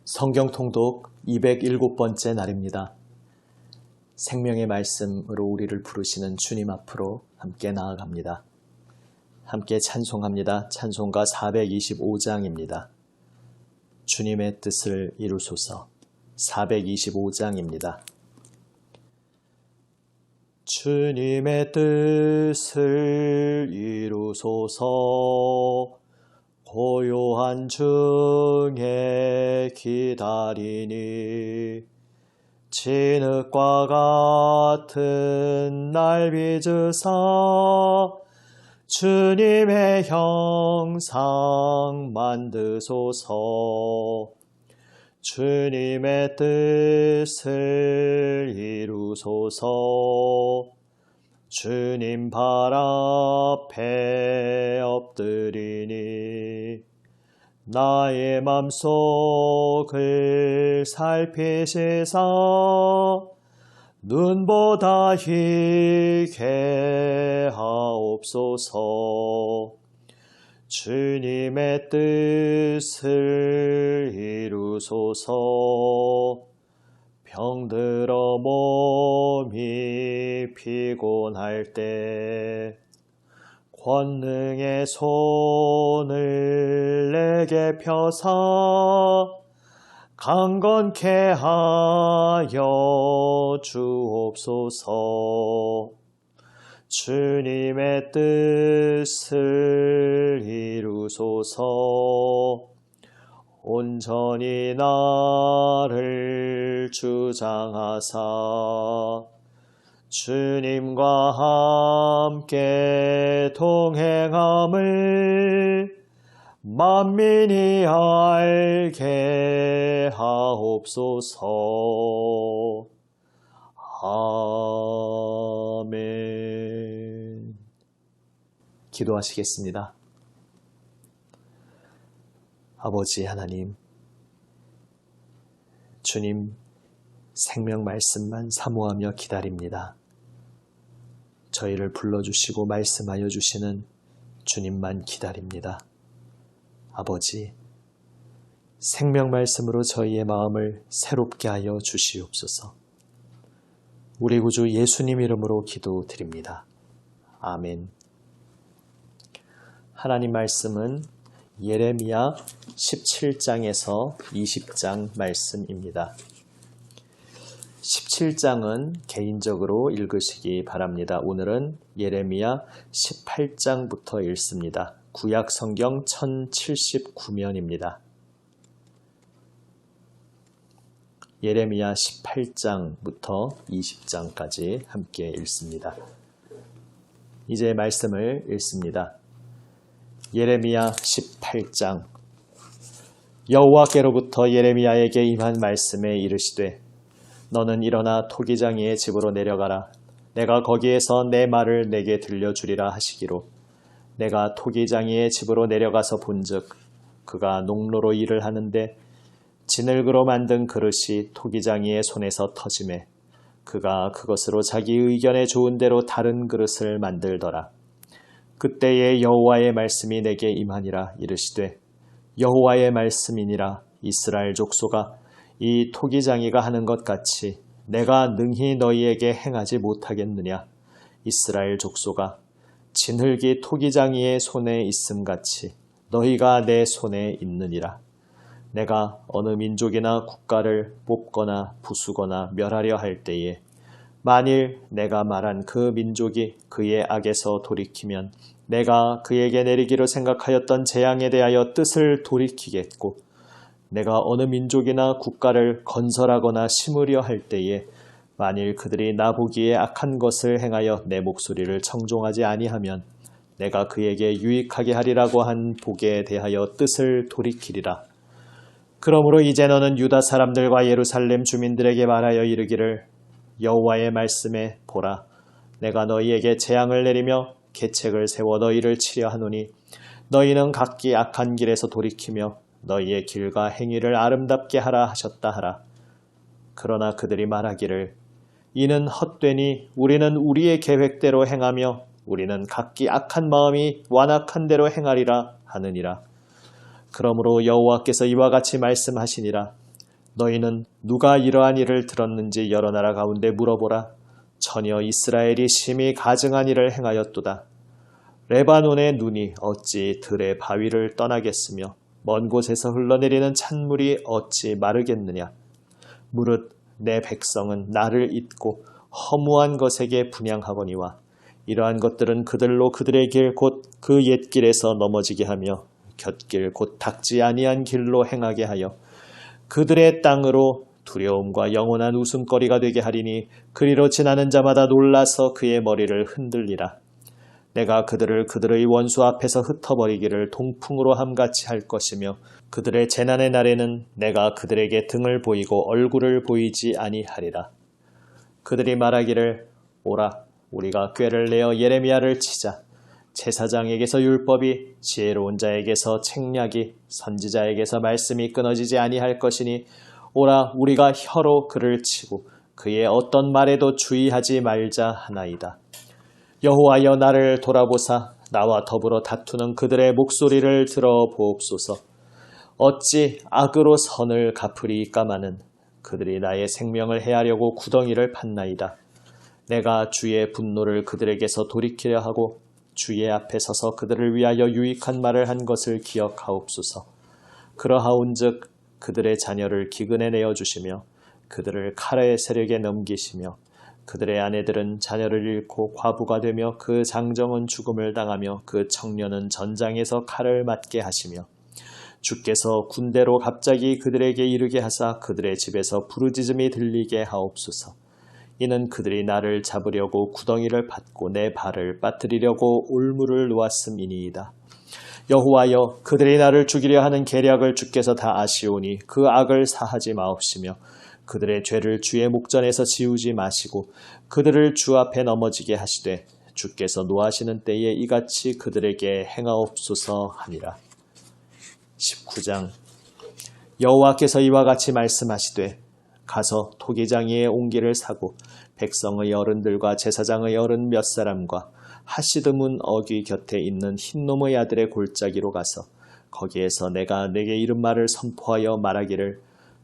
성경 통독 207번째 날입니다. 생명의 말씀으로 우리를 부르시는 주님 앞으로 함께 나아갑니다. 함께 찬송합니다. 찬송가 425장입니다. 주님의 뜻을 이루소서. 425장입니다. 주님의 뜻을 이루소서. 고요한 중에 기다리니 진흙과 같은 날 빚으사 주님의 형상 만드소서. 주님의 뜻을 이루소서. 주님 발 앞에 엎드리니 나의 맘속을 살피시사 눈보다 희게 하옵소서. 주님의 뜻을 이루소서. 병들어 몸이 피곤할 때 권능의 손을 내게 펴사 강건케 하여 주옵소서. 주님의 뜻을 이루소서. 온전히 나를 주장하사 주님과 함께 동행함을 만민이 알게 하옵소서. 아멘. 기도하시겠습니다. 아버지 하나님, 주님 생명 말씀만 사모하며 기다립니다. 저희를 불러주시고 말씀하여 주시는 주님만 기다립니다. 아버지, 생명 말씀으로 저희의 마음을 새롭게 하여 주시옵소서. 우리 구주 예수님 이름으로 기도드립니다. 아멘. 하나님 말씀은 예레미야 17장에서 20장 말씀입니다. 17장은 개인적으로 읽으시기 바랍니다. 오늘은 예레미야 18장부터 읽습니다. 구약 성경 1079면입니다. 예레미야 18장부터 20장까지 함께 읽습니다. 이제 말씀을 읽습니다. 예레미야 18장. 여호와께로부터 예레미야에게 임한 말씀에 이르시되 너는 일어나 토기장이의 집으로 내려가라. 내가 거기에서 내 말을 내게 들려주리라 하시기로 내가 토기장이의 집으로 내려가서 본즉 그가 농로로 일을 하는데 진흙으로 만든 그릇이 토기장이의 손에서 터지매 그가 그것으로 자기 의견에 좋은 대로 다른 그릇을 만들더라. 그때에 여호와의 말씀이 내게 임하니라. 이르시되 여호와의 말씀이니라. 이스라엘 족속아, 이 토기장이가 하는 것 같이 내가 능히 너희에게 행하지 못하겠느냐. 이스라엘 족속아, 진흙이 토기장이의 손에 있음같이 너희가 내 손에 있느니라. 내가 어느 민족이나 국가를 뽑거나 부수거나 멸하려 할 때에 만일 내가 말한 그 민족이 그의 악에서 돌이키면 내가 그에게 내리기로 생각하였던 재앙에 대하여 뜻을 돌이키겠고 내가 어느 민족이나 국가를 건설하거나 심으려 할 때에 만일 그들이 나보기에 악한 것을 행하여 내 목소리를 청종하지 아니하면 내가 그에게 유익하게 하리라고 한 복에 대하여 뜻을 돌이키리라. 그러므로 이제 너는 유다 사람들과 예루살렘 주민들에게 말하여 이르기를 여호와의 말씀에 보라. 내가 너희에게 재앙을 내리며 계책을 세워 너희를 치려 하노니 너희는 각기 악한 길에서 돌이키며 너희의 길과 행위를 아름답게 하라 하셨다 하라. 그러나 그들이 말하기를 이는 헛되니 우리는 우리의 계획대로 행하며 우리는 각기 악한 마음이 완악한 대로 행하리라 하느니라. 그러므로 여호와께서 이와 같이 말씀하시니라. 너희는 누가 이러한 일을 들었는지 여러 나라 가운데 물어보라. 전혀 이스라엘이 심히 가증한 일을 행하였도다. 레바논의 눈이 어찌 들의 바위를 떠나겠으며 먼 곳에서 흘러내리는 찬물이 어찌 마르겠느냐. 무릇 내 백성은 나를 잊고 허무한 것에게 분향하거니와 이러한 것들은 그들로 그들의 길 곧 그 옛길에서 넘어지게 하며 곁길 곧 닦지 아니한 길로 행하게 하여 그들의 땅으로 두려움과 영원한 웃음거리가 되게 하리니 그리로 지나는 자마다 놀라서 그의 머리를 흔들리라. 내가 그들을 그들의 원수 앞에서 흩어버리기를 동풍으로 함같이 할 것이며 그들의 재난의 날에는 내가 그들에게 등을 보이고 얼굴을 보이지 아니하리라. 그들이 말하기를 오라 우리가 꾀를 내어 예레미야를 치자. 제사장에게서 율법이 지혜로운 자에게서 책략이 선지자에게서 말씀이 끊어지지 아니할 것이니 오라 우리가 혀로 그를 치고 그의 어떤 말에도 주의하지 말자 하나이다. 여호와여 나를 돌아보사 나와 더불어 다투는 그들의 목소리를 들어보옵소서. 어찌 악으로 선을 갚으리까마는 그들이 나의 생명을 해하려고 구덩이를 팠나이다. 내가 주의 분노를 그들에게서 돌이키려 하고 주의 앞에 서서 그들을 위하여 유익한 말을 한 것을 기억하옵소서. 그러하온즉 그들의 자녀를 기근에 내어주시며 그들을 칼의 세력에 넘기시며 그들의 아내들은 자녀를 잃고 과부가 되며 그 장정은 죽음을 당하며 그 청년은 전장에서 칼을 맞게 하시며 주께서 군대로 갑자기 그들에게 이르게 하사 그들의 집에서 부르짖음이 들리게 하옵소서. 이는 그들이 나를 잡으려고 구덩이를 팠고 내 발을 빠뜨리려고 올무를 놓았음이니이다. 여호와여 그들이 나를 죽이려 하는 계략을 주께서 다 아시오니 그 악을 사하지 마옵시며 그들의 죄를 주의 목전에서 지우지 마시고 그들을 주 앞에 넘어지게 하시되 주께서 노하시는 때에 이같이 그들에게 행하옵소서 하니라. 19장 여호와께서 이와 같이 말씀하시되 가서 토기장이의 옹기를 사고 백성의 어른들과 제사장의 어른 몇 사람과 하시드문 어귀 곁에 있는 흰놈의 아들의 골짜기로 가서 거기에서 내가 내게 이른 말을 선포하여 말하기를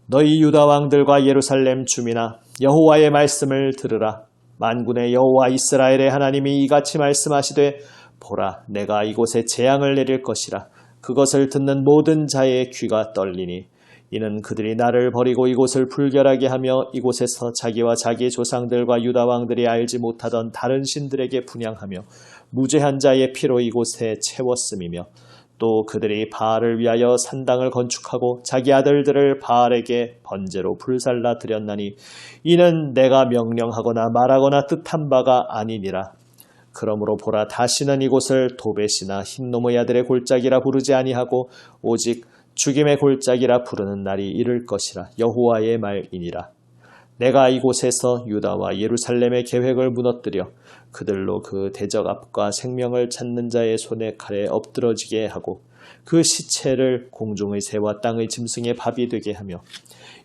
너희 유다 왕들과 예루살렘 주민아 여호와의 말씀을 들으라. 만군의 여호와 이스라엘의 하나님이 이같이 말씀하시되 보라 내가 이곳에 재앙을 내릴 것이라. 그것을 듣는 모든 자의 귀가 떨리니 이는 그들이 나를 버리고 이곳을 불결하게 하며 이곳에서 자기와 자기 조상들과 유다 왕들이 알지 못하던 다른 신들에게 분향하며 무죄한 자의 피로 이곳에 채웠음이며 또 그들이 바알을 위하여 산당을 건축하고 자기 아들들을 바알에게 번제로 불살라 드렸나니 이는 내가 명령하거나 말하거나 뜻한 바가 아니니라. 그러므로 보라 다시는 이곳을 도벳이나 흰놈의 아들의 골짜기라 부르지 아니하고 오직 죽임의 골짜기라 부르는 날이 이를 것이라. 여호와의 말이니라. 내가 이곳에서 유다와 예루살렘의 계획을 무너뜨려 그들로 그 대적 앞과 생명을 찾는 자의 손에 칼에 엎드러지게 하고 그 시체를 공중의 새와 땅의 짐승의 밥이 되게 하며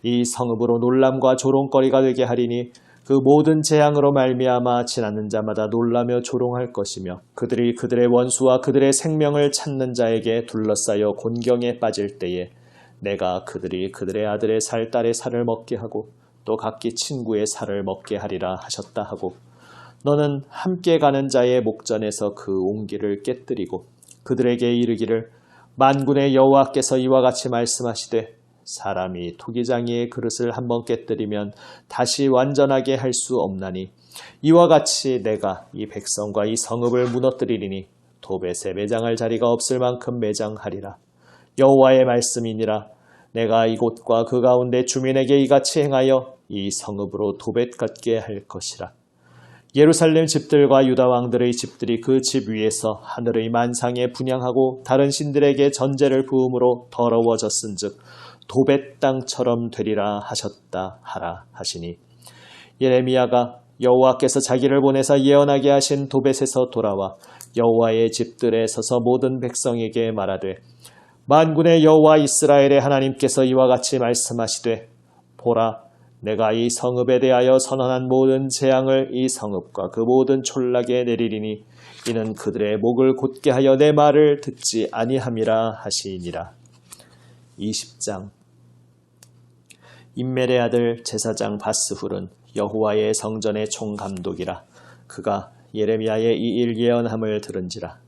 이 성읍으로 놀람과 조롱거리가 되게 하리니 그 모든 재앙으로 말미암아 지나는 자마다 놀라며 조롱할 것이며 그들이 그들의 원수와 그들의 생명을 찾는 자에게 둘러싸여 곤경에 빠질 때에 내가 그들이 그들의 아들의 살 딸의 살을 먹게 하고 또 각기 친구의 살을 먹게 하리라 하셨다 하고 너는 함께 가는 자의 목전에서 그 옹기를 깨뜨리고 그들에게 이르기를 만군의 여호와께서 이와 같이 말씀하시되 사람이 토기장이의 그릇을 한번 깨뜨리면 다시 완전하게 할 수 없나니 이와 같이 내가 이 백성과 이 성읍을 무너뜨리리니 도벳에 매장할 자리가 없을 만큼 매장하리라. 여호와의 말씀이니라. 내가 이곳과 그 가운데 주민에게 이같이 행하여 이 성읍으로 도벳 같게 할 것이라. 예루살렘 집들과 유다 왕들의 집들이 그 집 위에서 하늘의 만상에 분향하고 다른 신들에게 전제를 부음으로 더러워졌은즉 도벳 땅처럼 되리라 하셨다 하라 하시니 예레미야가 여호와께서 자기를 보내사 예언하게 하신 도벳에서 돌아와 여호와의 집들에 서서 모든 백성에게 말하되 만군의 여호와 이스라엘의 하나님께서 이와 같이 말씀하시되 보라 내가 이 성읍에 대하여 선언한 모든 재앙을 이 성읍과 그 모든 촌락에 내리리니 이는 그들의 목을 곧게 하여 내 말을 듣지 아니함이라 하시니라. 20장 임멜의 아들 제사장 바스훌은 여호와의 성전의 총감독이라. 그가 예레미야의 이 일 예언함을 들은지라.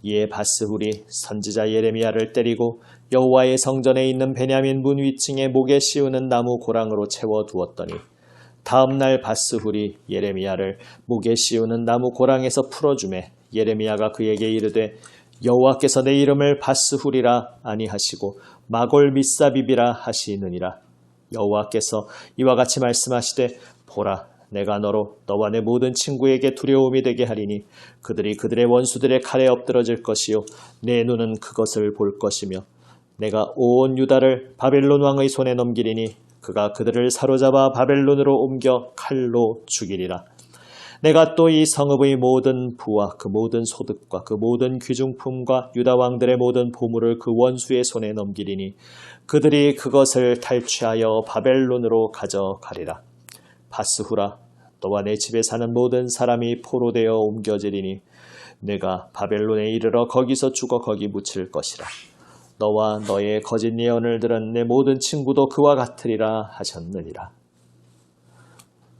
이에 바스훌이 선지자 예레미야를 때리고 여호와의 성전에 있는 베냐민 문 위층에 목에 씌우는 나무 고랑으로 채워두었더니 다음날 바스훌이 예레미야를 목에 씌우는 나무 고랑에서 풀어주매 예레미야가 그에게 이르되 여호와께서 내 이름을 바스훌이라 아니하시고 마골 미사비비라 하시느니라. 여호와께서 이와 같이 말씀하시되 보라, 내가 너로 너와 내 모든 친구에게 두려움이 되게 하리니 그들이 그들의 원수들의 칼에 엎드러질 것이요 내 눈은 그것을 볼 것이며 내가 온 유다를 바벨론 왕의 손에 넘기리니 그가 그들을 사로잡아 바벨론으로 옮겨 칼로 죽이리라. 내가 또 이 성읍의 모든 부와 그 모든 소득과 그 모든 귀중품과 유다 왕들의 모든 보물을 그 원수의 손에 넘기리니 그들이 그것을 탈취하여 바벨론으로 가져가리라. 바스후라, 너와 내 집에 사는 모든 사람이 포로되어 옮겨지리니 내가 바벨론에 이르러 거기서 죽어 거기 묻힐 것이라. 너와 너의 거짓 예언을 들은 내 모든 친구도 그와 같으리라 하셨느니라.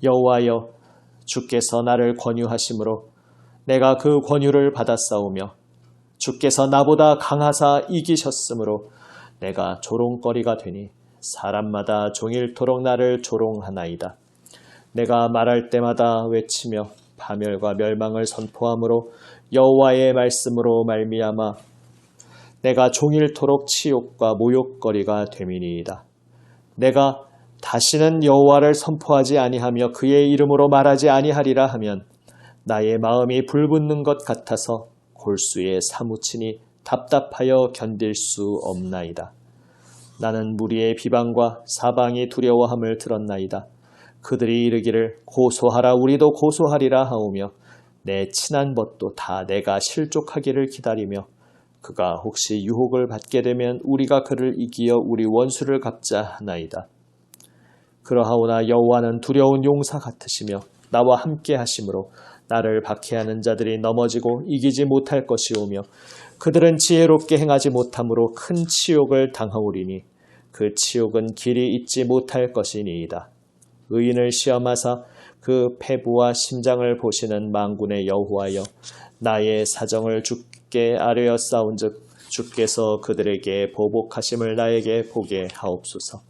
여호와여, 주께서 나를 권유하심으로 내가 그 권유를 받았사오며 주께서 나보다 강하사 이기셨으므로 내가 조롱거리가 되니 사람마다 종일토록 나를 조롱하나이다. 내가 말할 때마다 외치며 파멸과 멸망을 선포함으로 여호와의 말씀으로 말미암아 내가 종일토록 치욕과 모욕거리가 됨이니이다. 내가 다시는 여호와를 선포하지 아니하며 그의 이름으로 말하지 아니하리라 하면 나의 마음이 불붙는 것 같아서 골수에 사무치니 답답하여 견딜 수 없나이다. 나는 무리의 비방과 사방이 두려워함을 들었나이다. 그들이 이르기를 고소하라 우리도 고소하리라 하오며 내 친한 벗도 다 내가 실족하기를 기다리며 그가 혹시 유혹을 받게 되면 우리가 그를 이기어 우리 원수를 갚자 하나이다. 그러하오나 여호와는 두려운 용사 같으시며 나와 함께 하심으로 나를 박해하는 자들이 넘어지고 이기지 못할 것이오며 그들은 지혜롭게 행하지 못함으로 큰 치욕을 당하오리니 그 치욕은 길이 잊지 못할 것이니이다. 의인을 시험하사 그 패부와 심장을 보시는 만군의 여호와여, 나의 사정을 주께 아뢰어 싸운즉 주께서 그들에게 보복하심을 나에게 보게 하옵소서.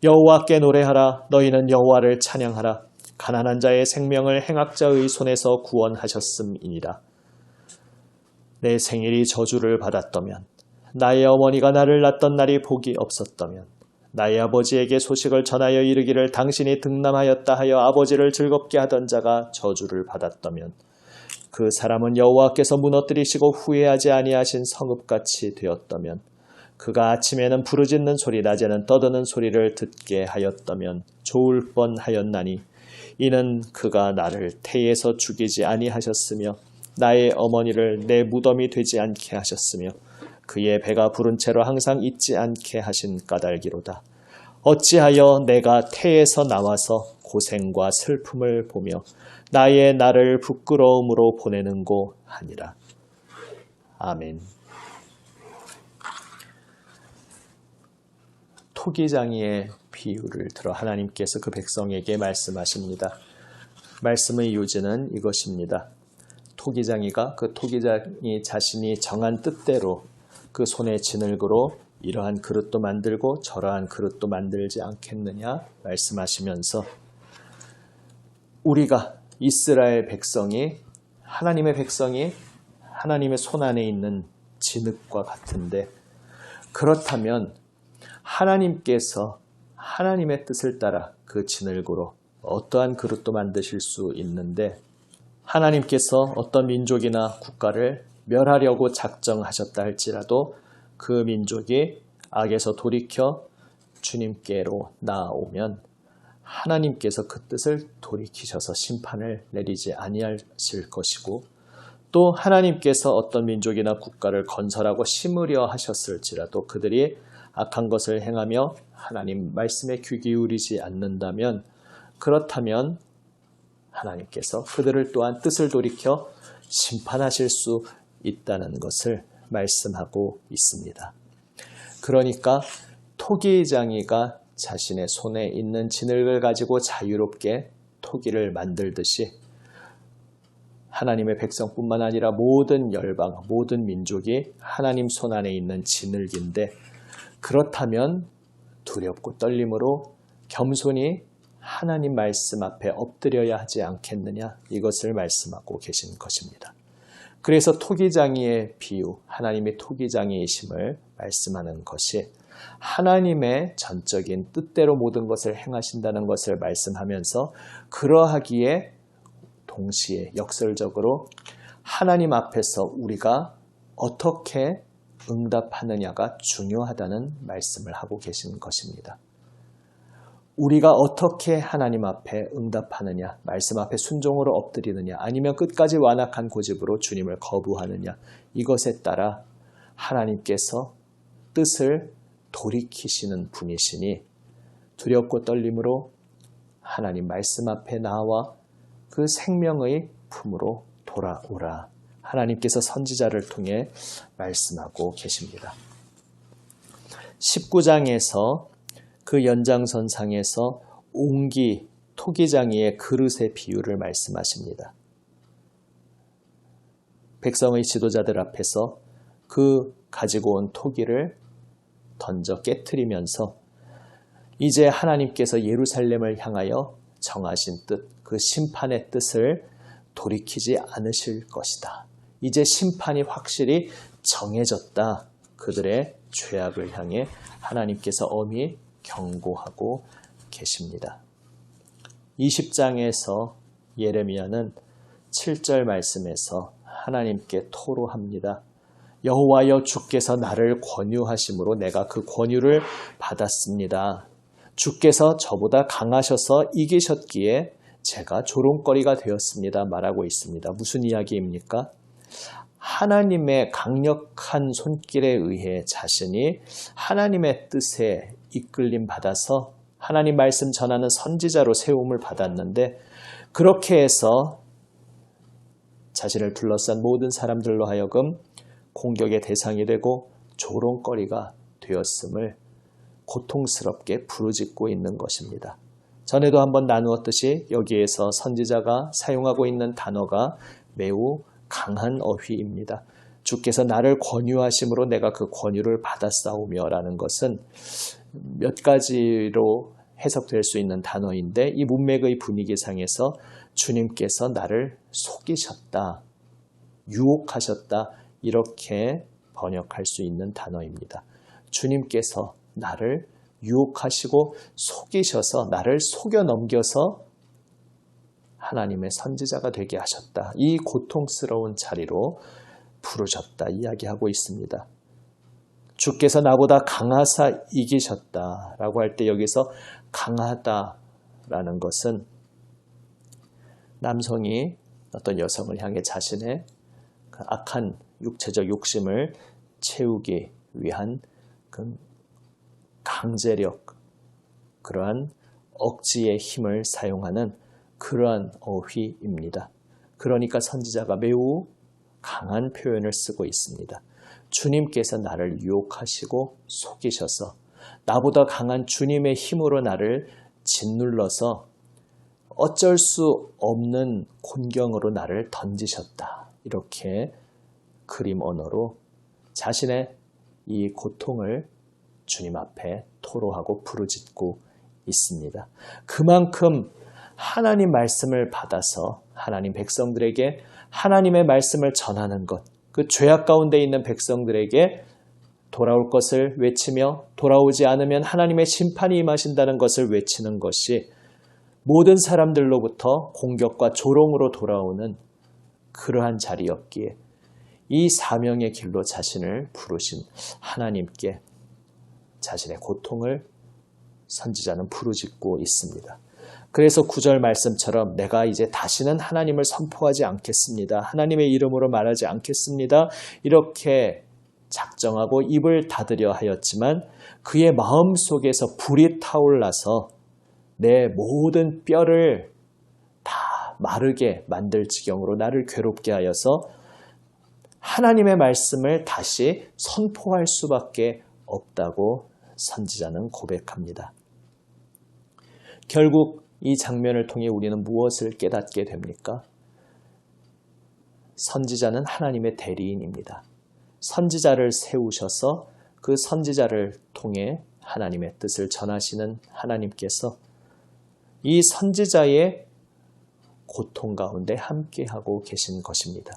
여호와께 노래하라. 너희는 여호와를 찬양하라. 가난한 자의 생명을 행악자의 손에서 구원하셨음이니라. 내 생일이 저주를 받았다면, 나의 어머니가 나를 낳던 날이 복이 없었다면, 나의 아버지에게 소식을 전하여 이르기를 당신이 등남하였다 하여 아버지를 즐겁게 하던 자가 저주를 받았다면 그 사람은 여호와께서 무너뜨리시고 후회하지 아니하신 성읍같이 되었다면 그가 아침에는 부르짖는 소리 낮에는 떠드는 소리를 듣게 하였다면 좋을 뻔하였나니 이는 그가 나를 태에서 죽이지 아니하셨으며 나의 어머니를 내 무덤이 되지 않게 하셨으며 그의 배가 부른 채로 항상 잊지 않게 하신 까닭이로다. 어찌하여 내가 태에서 나와서 고생과 슬픔을 보며 나의 나를 부끄러움으로 보내는고 하니라. 아멘. 토기장이의 비유를 들어 하나님께서 그 백성에게 말씀하십니다. 말씀의 요지는 이것입니다. 토기장이가 그 토기장이 자신이 정한 뜻대로 그 손에 진흙으로 이러한 그릇도 만들고 저러한 그릇도 만들지 않겠느냐 말씀하시면서 우리가 이스라엘 백성이 하나님의 백성이 하나님의 손 안에 있는 진흙과 같은데 그렇다면 하나님께서 하나님의 뜻을 따라 그 진흙으로 어떠한 그릇도 만드실 수 있는데 하나님께서 어떤 민족이나 국가를 멸하려고 작정하셨다 할지라도 그 민족이 악에서 돌이켜 주님께로 나아오면 하나님께서 그 뜻을 돌이키셔서 심판을 내리지 아니하실 것이고 또 하나님께서 어떤 민족이나 국가를 건설하고 심으려 하셨을지라도 그들이 악한 것을 행하며 하나님 말씀에 귀 기울이지 않는다면 그렇다면 하나님께서 그들을 또한 뜻을 돌이켜 심판하실 수 있다는 것을 말씀하고 있습니다. 그러니까 토기장이가 자신의 손에 있는 진흙을 가지고 자유롭게 토기를 만들듯이 하나님의 백성뿐만 아니라 모든 열방, 모든 민족이 하나님 손 안에 있는 진흙인데, 그렇다면 두렵고 떨림으로 겸손히 하나님 말씀 앞에 엎드려야 하지 않겠느냐, 이것을 말씀하고 계신 것입니다. 그래서 토기장이의 비유, 하나님의 토기장이이심을 말씀하는 것이 하나님의 전적인 뜻대로 모든 것을 행하신다는 것을 말씀하면서, 그러하기에 동시에 역설적으로 하나님 앞에서 우리가 어떻게 응답하느냐가 중요하다는 말씀을 하고 계신 것입니다. 우리가 어떻게 하나님 앞에 응답하느냐, 말씀 앞에 순종으로 엎드리느냐, 아니면 끝까지 완악한 고집으로 주님을 거부하느냐, 이것에 따라 하나님께서 뜻을 돌이키시는 분이시니, 두렵고 떨림으로 하나님 말씀 앞에 나와 그 생명의 품으로 돌아오라, 하나님께서 선지자를 통해 말씀하고 계십니다. 19장에서 그 연장선상에서 옹기, 토기장이의 그릇의 비유를 말씀하십니다. 백성의 지도자들 앞에서 그 가지고 온 토기를 던져 깨트리면서 이제 하나님께서 예루살렘을 향하여 정하신 뜻, 그 심판의 뜻을 돌이키지 않으실 것이다. 이제 심판이 확실히 정해졌다. 그들의 죄악을 향해 하나님께서 엄히 경고하고 계십니다. 20장에서 예레미야는 7절 말씀에서 하나님께 토로합니다. 여호와여, 주께서 나를 권유하심으로 내가 그 권유를 받았습니다. 주께서 저보다 강하셔서 이기셨기에 제가 조롱거리가 되었습니다, 말하고 있습니다. 무슨 이야기입니까? 하나님의 강력한 손길에 의해 자신이 하나님의 뜻에 이끌림 받아서 하나님 말씀 전하는 선지자로 세움을 받았는데, 그렇게 해서 자신을 둘러싼 모든 사람들로 하여금 공격의 대상이 되고 조롱거리가 되었음을 고통스럽게 부르짖고 있는 것입니다. 전에도 한번 나누었듯이 여기에서 선지자가 사용하고 있는 단어가 매우 강한 어휘입니다. 주께서 나를 권유하심으로 내가 그 권유를 받았사오며 라는 것은 몇 가지로 해석될 수 있는 단어인데, 이 문맥의 분위기상에서 주님께서 나를 속이셨다, 유혹하셨다, 이렇게 번역할 수 있는 단어입니다. 주님께서 나를 유혹하시고 속이셔서 나를 속여 넘겨서 하나님의 선지자가 되게 하셨다. 이 고통스러운 자리로 부르셨다 이야기하고 있습니다. 주께서 나보다 강하사 이기셨다라고 할 때 여기서 강하다라는 것은 남성이 어떤 여성을 향해 자신의 그 악한 육체적 욕심을 채우기 위한 그 강제력, 그러한 억지의 힘을 사용하는 그러한 어휘입니다. 그러니까 선지자가 매우 강한 표현을 쓰고 있습니다. 주님께서 나를 유혹하시고 속이셔서 나보다 강한 주님의 힘으로 나를 짓눌러서 어쩔 수 없는 곤경으로 나를 던지셨다. 이렇게 그림 언어로 자신의 이 고통을 주님 앞에 토로하고 부르짖고 있습니다. 그만큼 하나님 말씀을 받아서 하나님 백성들에게 하나님의 말씀을 전하는 것, 그 죄악 가운데 있는 백성들에게 돌아올 것을 외치며 돌아오지 않으면 하나님의 심판이 임하신다는 것을 외치는 것이 모든 사람들로부터 공격과 조롱으로 돌아오는 그러한 자리였기에 이 사명의 길로 자신을 부르신 하나님께 자신의 고통을 선지자는 부르짖고 있습니다. 그래서 9절 말씀처럼 내가 이제 다시는 하나님을 선포하지 않겠습니다. 하나님의 이름으로 말하지 않겠습니다. 이렇게 작정하고 입을 닫으려 하였지만 그의 마음속에서 불이 타올라서 내 모든 뼈를 다 마르게 만들 지경으로 나를 괴롭게 하여서 하나님의 말씀을 다시 선포할 수밖에 없다고 선지자는 고백합니다. 결국 이 장면을 통해 우리는 무엇을 깨닫게 됩니까? 선지자는 하나님의 대리인입니다. 선지자를 세우셔서 그 선지자를 통해 하나님의 뜻을 전하시는 하나님께서 이 선지자의 고통 가운데 함께하고 계신 것입니다.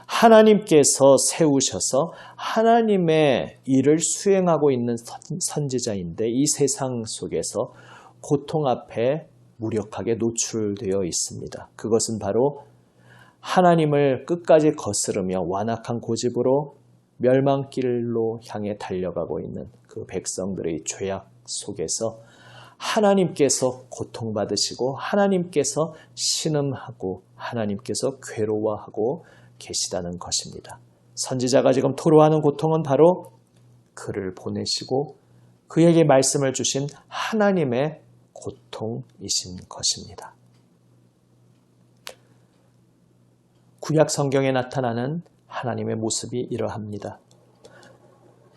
하나님께서 세우셔서 하나님의 일을 수행하고 있는 선지자인데 이 세상 속에서 고통 앞에 무력하게 노출되어 있습니다. 그것은 바로 하나님을 끝까지 거스르며 완악한 고집으로 멸망길로 향해 달려가고 있는 그 백성들의 죄악 속에서 하나님께서 고통받으시고 하나님께서 신음하고 하나님께서 괴로워하고 계시다는 것입니다. 선지자가 지금 토로하는 고통은 바로 그를 보내시고 그에게 말씀을 주신 하나님의 고통이신 것입니다. 구약 성경에 나타나는 하나님의 모습이 이러합니다.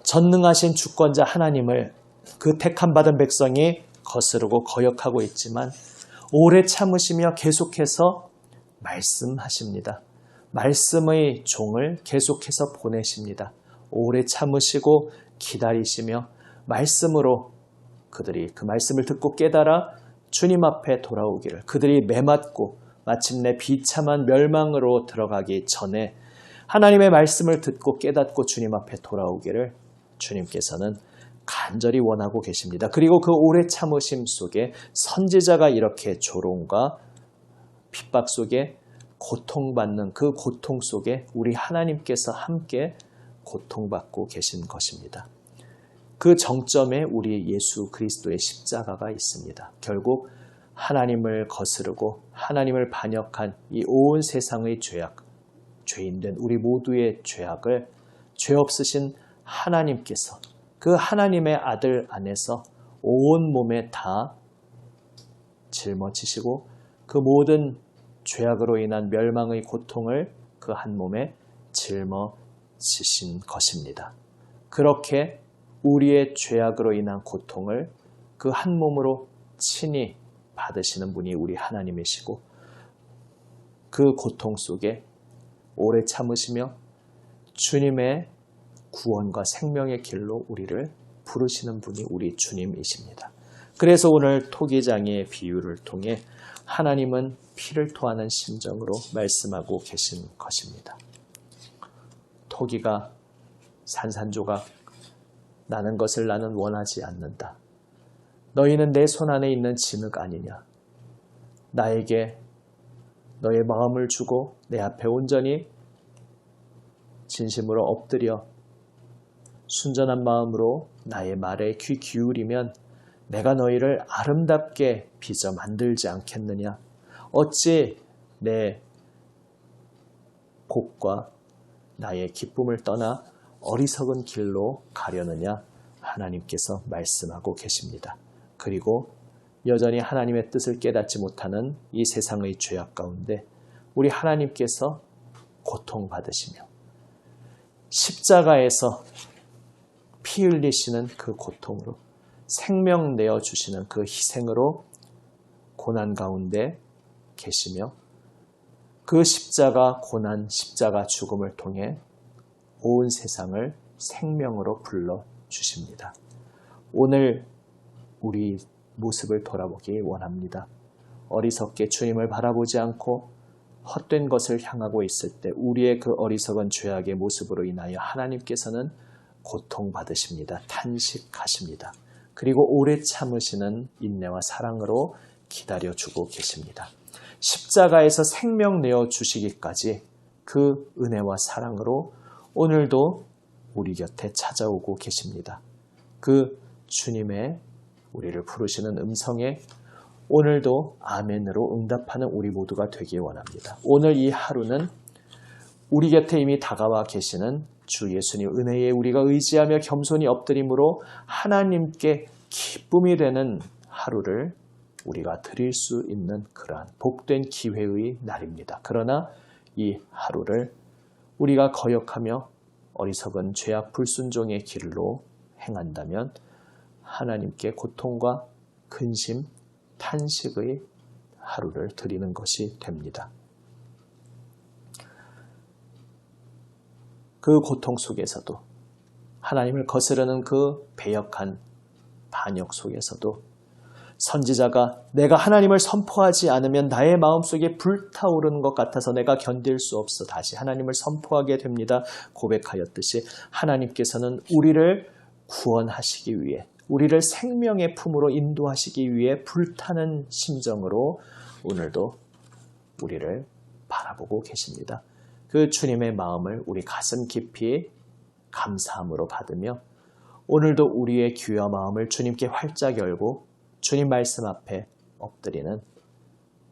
전능하신 주권자 하나님을 그 택함받은 백성이 거스르고 거역하고 있지만 오래 참으시며 계속해서 말씀하십니다. 말씀의 종을 계속해서 보내십니다. 오래 참으시고 기다리시며 말씀으로 그들이 그 말씀을 듣고 깨달아 주님 앞에 돌아오기를, 그들이 매맞고 마침내 비참한 멸망으로 들어가기 전에 하나님의 말씀을 듣고 깨닫고 주님 앞에 돌아오기를 주님께서는 간절히 원하고 계십니다. 그리고 그 오래 참으심 속에 선지자가 이렇게 조롱과 핍박 속에 고통받는 그 고통 속에 우리 하나님께서 함께 고통받고 계신 것입니다. 그 정점에 우리 예수 그리스도의 십자가가 있습니다. 결국 하나님을 거스르고 하나님을 반역한 이 온 세상의 죄악, 죄인된 우리 모두의 죄악을 죄 없으신 하나님께서 그 하나님의 아들 안에서 온 몸에 다 짊어지시고 그 모든 죄악으로 인한 멸망의 고통을 그 한 몸에 짊어지신 것입니다. 그렇게 우리의 죄악으로 인한 고통을 그 한 몸으로 친히 받으시는 분이 우리 하나님이시고 그 고통 속에 오래 참으시며 주님의 구원과 생명의 길로 우리를 부르시는 분이 우리 주님이십니다. 그래서 오늘 토기장의 비유를 통해 하나님은 피를 토하는 심정으로 말씀하고 계신 것입니다. 토기가 산산조각 나는 것을 나는 원하지 않는다. 너희는 내 손 안에 있는 진흙 아니냐. 나에게 너의 마음을 주고 내 앞에 온전히 진심으로 엎드려 순전한 마음으로 나의 말에 귀 기울이면 내가 너희를 아름답게 빚어 만들지 않겠느냐. 어찌 내 복과 나의 기쁨을 떠나 어리석은 길로 가려느냐. 하나님께서 말씀하고 계십니다. 그리고 여전히 하나님의 뜻을 깨닫지 못하는 이 세상의 죄악 가운데 우리 하나님께서 고통받으시며 십자가에서 피 흘리시는 그 고통으로 생명 내어주시는 그 희생으로 고난 가운데 계시며 그 십자가 고난, 십자가 죽음을 통해 온 세상을 생명으로 불러주십니다. 오늘 우리 모습을 돌아보기 원합니다. 어리석게 주님을 바라보지 않고 헛된 것을 향하고 있을 때 우리의 그 어리석은 죄악의 모습으로 인하여 하나님께서는 고통받으십니다. 탄식하십니다. 그리고 오래 참으시는 인내와 사랑으로 기다려주고 계십니다. 십자가에서 생명 내어주시기까지 그 은혜와 사랑으로 오늘도 우리 곁에 찾아오고 계십니다. 그 주님의 우리를 부르시는 음성에 오늘도 아멘으로 응답하는 우리 모두가 되기 원합니다. 오늘 이 하루는 우리 곁에 이미 다가와 계시는 주 예수님 은혜에 우리가 의지하며 겸손히 엎드림으로 하나님께 기쁨이 되는 하루를 우리가 드릴 수 있는 그러한 복된 기회의 날입니다. 그러나 이 하루를 우리가 거역하며 어리석은 죄악 불순종의 길로 행한다면 하나님께 고통과 근심, 탄식의 하루를 드리는 것이 됩니다. 그 고통 속에서도 하나님을 거스르는 그 배역한 반역 속에서도 선지자가 내가 하나님을 선포하지 않으면 나의 마음속에 불타오르는 것 같아서 내가 견딜 수 없어 다시 하나님을 선포하게 됩니다. 고백하였듯이 하나님께서는 우리를 구원하시기 위해 우리를 생명의 품으로 인도하시기 위해 불타는 심정으로 오늘도 우리를 바라보고 계십니다. 그 주님의 마음을 우리 가슴 깊이 감사함으로 받으며 오늘도 우리의 귀와 마음을 주님께 활짝 열고 주님 말씀 앞에 엎드리는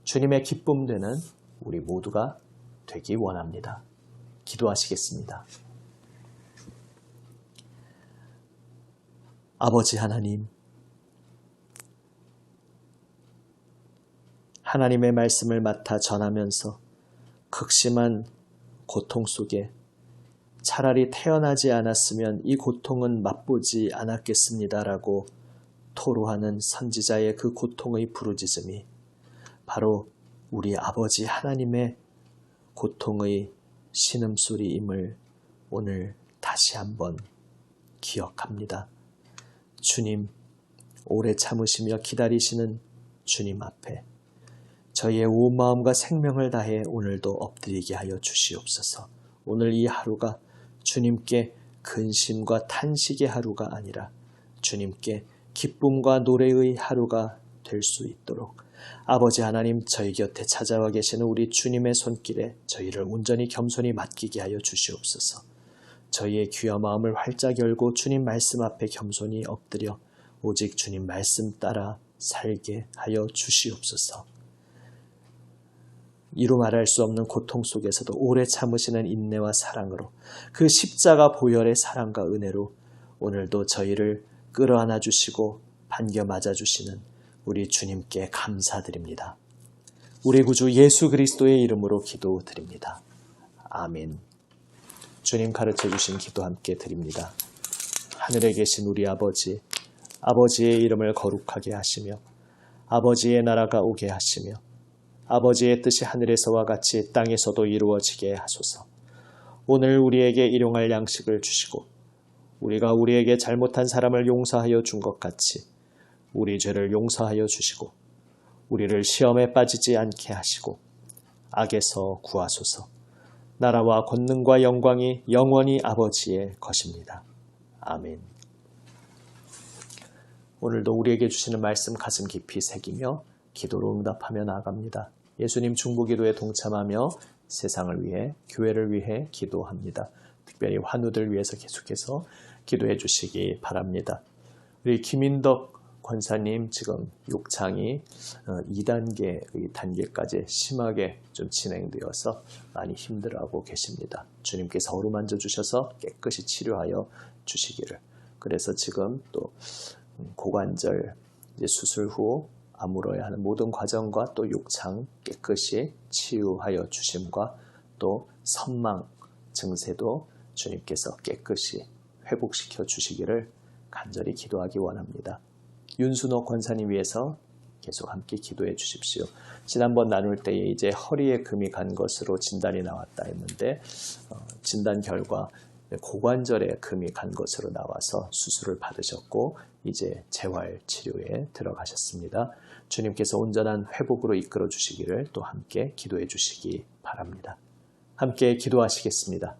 주님의 기쁨 되는 우리 모두가 되기 원합니다. 기도하시겠습니다. 아버지 하나님, 하나님의 말씀을 맡아 전하면서 극심한 고통 속에 차라리 태어나지 않았으면 이 고통은 맛보지 않았겠습니다라고 토로하는 선지자의 그 고통의 부르짖음이 바로 우리 아버지 하나님의 고통의 신음소리임을 오늘 다시 한번 기억합니다. 주님, 오래 참으시며 기다리시는 주님 앞에 저희의 온 마음과 생명을 다해 오늘도 엎드리게 하여 주시옵소서. 오늘 이 하루가 주님께 근심과 탄식의 하루가 아니라 주님께 기쁨과 노래의 하루가 될 수 있도록 아버지 하나님 저희 곁에 찾아와 계시는 우리 주님의 손길에 저희를 온전히 겸손히 맡기게 하여 주시옵소서. 저희의 귀와 마음을 활짝 열고 주님 말씀 앞에 겸손히 엎드려 오직 주님 말씀 따라 살게 하여 주시옵소서. 이루 말할 수 없는 고통 속에서도 오래 참으시는 인내와 사랑으로 그 십자가 보혈의 사랑과 은혜로 오늘도 저희를 끌어안아 주시고 반겨 맞아 주시는 우리 주님께 감사드립니다. 우리 구주 예수 그리스도의 이름으로 기도드립니다. 아멘. 주님 가르쳐 주신 기도 함께 드립니다. 하늘에 계신 우리 아버지, 아버지의 이름을 거룩하게 하시며 아버지의 나라가 오게 하시며 아버지의 뜻이 하늘에서와 같이 땅에서도 이루어지게 하소서. 오늘 우리에게 일용할 양식을 주시고 우리가 우리에게 잘못한 사람을 용서하여 준 것 같이 우리 죄를 용서하여 주시고 우리를 시험에 빠지지 않게 하시고 악에서 구하소서. 나라와 권능과 영광이 영원히 아버지의 것입니다. 아멘. 오늘도 우리에게 주시는 말씀 가슴 깊이 새기며 기도로 응답하며 나아갑니다. 예수님 중보기도에 동참하며 세상을 위해 교회를 위해 기도합니다. 특별히 환우들 위해서 계속해서 기도해 주시기 바랍니다. 우리 김인덕 권사님 지금 욕창이 2단계 단계까지 심하게 좀 진행되어서 많이 힘들어하고 계십니다. 주님께서 어루만져 주셔서 깨끗이 치료하여 주시기를. 그래서 지금 또 고관절 수술 후 아물어야 하는 모든 과정과 또 욕창 깨끗이 치유하여 주심과 또 선망 증세도 주님께서 깨끗이 회복시켜 주시기를 간절히 기도하기 원합니다. 윤순옥 권사님 위해서 계속 함께 기도해 주십시오. 지난번 나눌 때에 이제 허리에 금이 간 것으로 진단이 나왔다 했는데 진단 결과 고관절에 금이 간 것으로 나와서 수술을 받으셨고 이제 재활 치료에 들어가셨습니다. 주님께서 온전한 회복으로 이끌어 주시기를 또 함께 기도해 주시기 바랍니다. 함께 기도하시겠습니다.